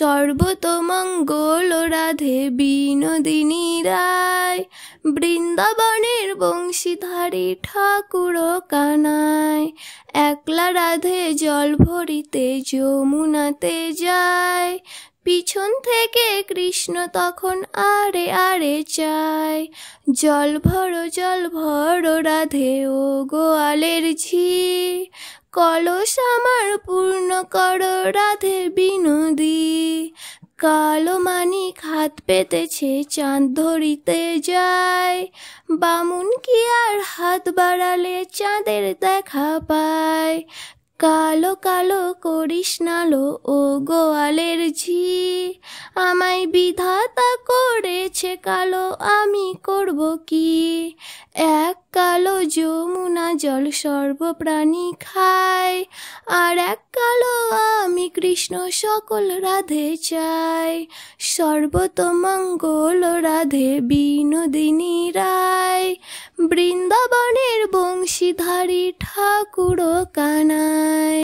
সর্বতমঙ্গল রাধে বিনোদিনী রায়, বৃন্দাবনের বংশীধারী ঠাকুর কানাই। একলা রাধে জল ভরিতে যমুনাতে যায়, পিছন থেকে কৃষ্ণ তখন আরে আরে চায়। জল ভরো রাধে ও গোয়ালের ঝি, কলস আমার পূর্ণ করো রাধে বিনোদী। কালো মানিক হাত পেতেছে চাঁদ ধরিতে যায়, বামুন কি আর হাত বাড়ালে চাঁদের দেখা পায়। কালো কালো করিস নালো ও গোয়ালের ঝি, আমায় বিধাতা করেছে কালো আমি করব কি। এক কালো যমুনা জল সর্বপ্রাণী খায়, আর এক কালো আমি কৃষ্ণ সকল রাধে চাই। সর্বতমঙ্গল রাধে বিনোদিনী রায়, বৃন্দাবনের বংশীধারী ঠাকুর কানাই।